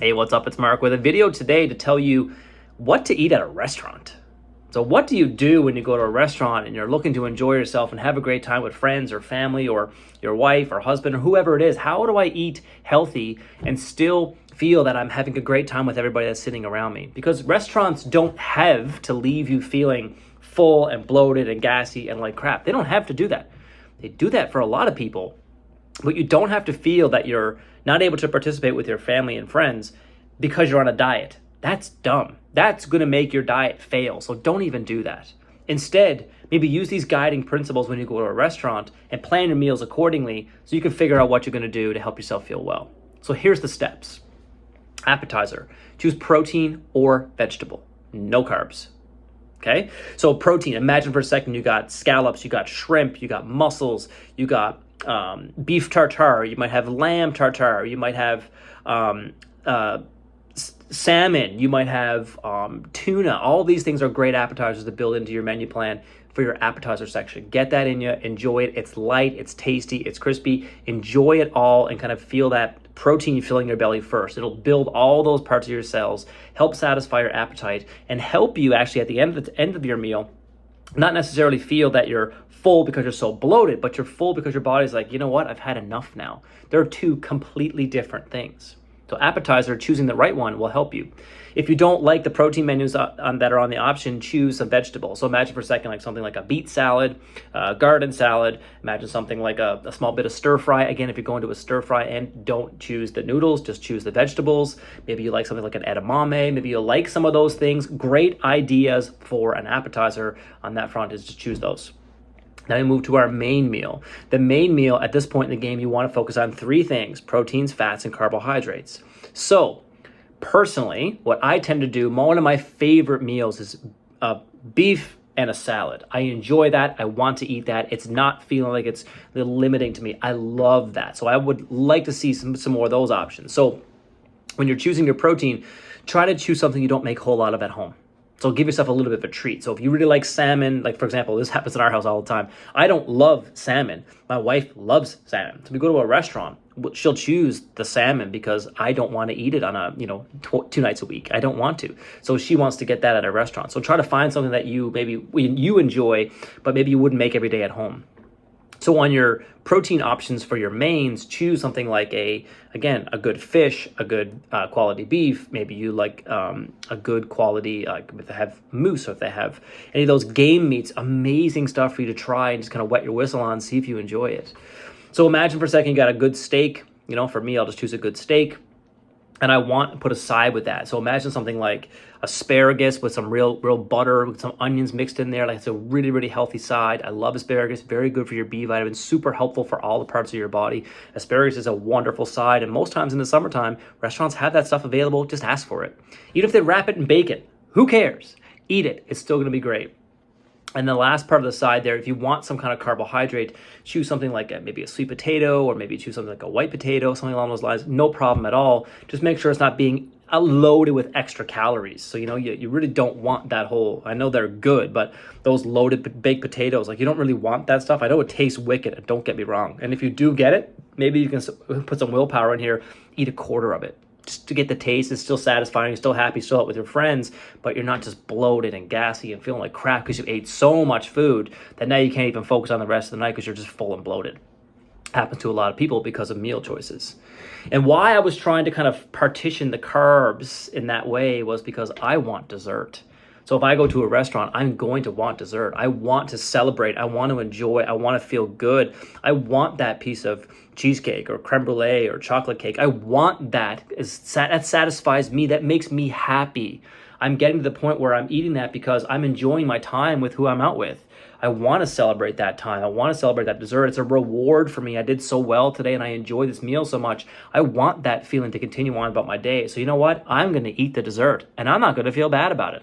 Hey, what's up? It's Mark with a video today to tell you what to eat at a restaurant. So what do you do when you go to a restaurant and you're looking to enjoy yourself and have a great time with friends or family or your wife or husband or whoever it is? How do I eat healthy and still feel that I'm having a great time with everybody that's sitting around me? Because restaurants don't have to leave you feeling full and bloated and gassy and like crap. They don't have to do that. They do that for a lot of people, but you don't have to feel that you're not able to participate with your family and friends because you're on a diet. That's dumb. That's going to make your diet fail. So don't even do that. Instead, maybe use these guiding principles when you go to a restaurant and plan your meals accordingly so you can figure out what you're going to do to help yourself feel well. So here's the steps. Appetizer. Choose protein or vegetable. No carbs. Okay? So protein, imagine for a second you got scallops, you got shrimp, you got mussels, you got beef tartare, you might have lamb tartare, you might have salmon, you might have tuna. All these things are great appetizers to build into your menu plan for your appetizer section. Get that in you, enjoy it. It's light, it's tasty, it's crispy. Enjoy it all and kind of feel that protein filling your belly first. It'll build all those parts of your cells, help satisfy your appetite, and help you actually at the end of your meal not necessarily feel that you're full because you're so bloated, but you're full because your body's like, you know what, I've had enough now. They're two completely different things. So appetizer, choosing the right one will help you. If you don't like the protein menus that are on the option, choose some vegetables. So imagine for a second like something like a beet salad, garden salad. Imagine something like a small bit of stir fry. Again, if you're going to a stir fry, and don't choose the noodles, just choose the vegetables. Maybe you like something like an edamame. Maybe you like some of those things. Great ideas for an appetizer on that front is to choose those. Now we move to our main meal. The main meal at this point in the game, you want to focus on three things: proteins, fats, and carbohydrates. So personally, what I tend to do, one of my favorite meals is beef and a salad. I enjoy that. I want to eat that. It's not feeling like it's limiting to me. I love that. So I would like to see some more of those options. So when you're choosing your protein, try to choose something you don't make a whole lot of at home. So give yourself a little bit of a treat. So if you really like salmon, like for example, this happens in our house all the time. I don't love salmon. My wife loves salmon. So we go to a restaurant, she'll choose the salmon because I don't want to eat it on 2 nights a week. I don't want to. So she wants to get that at a restaurant. So try to find something that you enjoy, but maybe you wouldn't make every day at home. So on your protein options for your mains, choose something like a good fish, a good quality beef. Maybe you like a good quality, if they have moose or if they have any of those game meats, amazing stuff for you to try and just kind of wet your whistle on, see if you enjoy it. So imagine for a second you got a good steak. For me, I'll just choose a good steak. And I want to put a side with that. So imagine something like asparagus with some real butter, with some onions mixed in there. Like it's a really, really healthy side. I love asparagus. Very good for your B vitamins. Super helpful for all the parts of your body. Asparagus is a wonderful side. And most times in the summertime, restaurants have that stuff available. Just ask for it. Even if they wrap it in bacon, who cares? Eat it. It's still going to be great. And the last part of the side there, if you want some kind of carbohydrate, choose something like maybe a sweet potato, or maybe choose something like a white potato, something along those lines. No problem at all. Just make sure it's not being loaded with extra calories. So, you really don't want that whole, I know they're good, but those loaded baked potatoes, like you don't really want that stuff. I know it tastes wicked, and don't get me wrong. And if you do get it, maybe you can put some willpower in here, eat a quarter of it. Just to get the taste. It's still satisfying, you're still happy, still out with your friends, but you're not just bloated and gassy and feeling like crap because you ate so much food that now you can't even focus on the rest of the night because you're just full and bloated. Happens to a lot of people because of meal choices. And why I was trying to kind of partition the carbs in that way was because I want dessert. So if I go to a restaurant, I'm going to want dessert. I want to celebrate. I want to enjoy. I want to feel good. I want that piece of cheesecake or creme brulee or chocolate cake. I want that. That satisfies me. That makes me happy. I'm getting to the point where I'm eating that because I'm enjoying my time with who I'm out with. I want to celebrate that time. I want to celebrate that dessert. It's a reward for me. I did so well today and I enjoy this meal so much. I want that feeling to continue on about my day. So you know what? I'm going to eat the dessert and I'm not going to feel bad about it.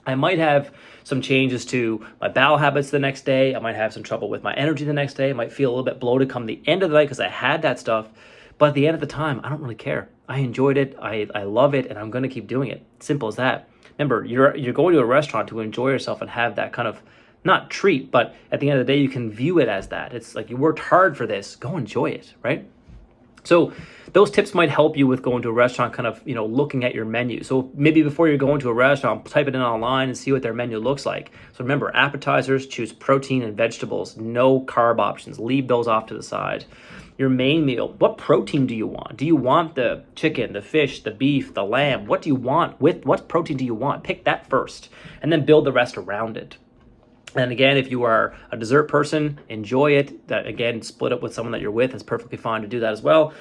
I might have some changes to my bowel habits the next day. I might have some trouble with my energy the next day. I might feel a little bit bloated come the end of the night because I had that stuff. But at the end of the time, I don't really care. I enjoyed it. I love it, and I'm going to keep doing it. Simple as that. Remember, you're going to a restaurant to enjoy yourself and have that kind of, not treat, but at the end of the day, you can view it as that. It's like you worked hard for this. Go enjoy it, right? So those tips might help you with going to a restaurant, kind of, looking at your menu. So maybe before you're going to a restaurant, type it in online and see what their menu looks like. So remember, appetizers, choose protein and vegetables, no carb options. Leave those off to the side. Your main meal, what protein do you want? Do you want the chicken, the fish, the beef, the lamb? What do you want? What protein do you want? Pick that first, and then build the rest around it. And again, if you are a dessert person, enjoy it. That, again, split up with someone that you're with. It's perfectly fine to do that as well.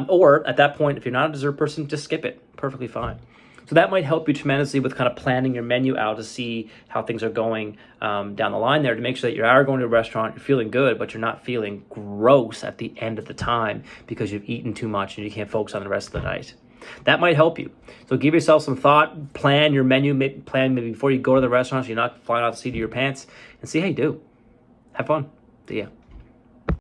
Or at that point, if you're not a dessert person, just skip it. Perfectly fine. So that might help you tremendously with kind of planning your menu out to see how things are going down the line there, to make sure that you are going to a restaurant, you're feeling good, but you're not feeling gross at the end of the time because you've eaten too much and you can't focus on the rest of the night. That might help you. So give yourself some thought, plan your menu, plan maybe before you go to the restaurant so you're not flying off the seat of your pants, and see how you do. Have fun. See ya.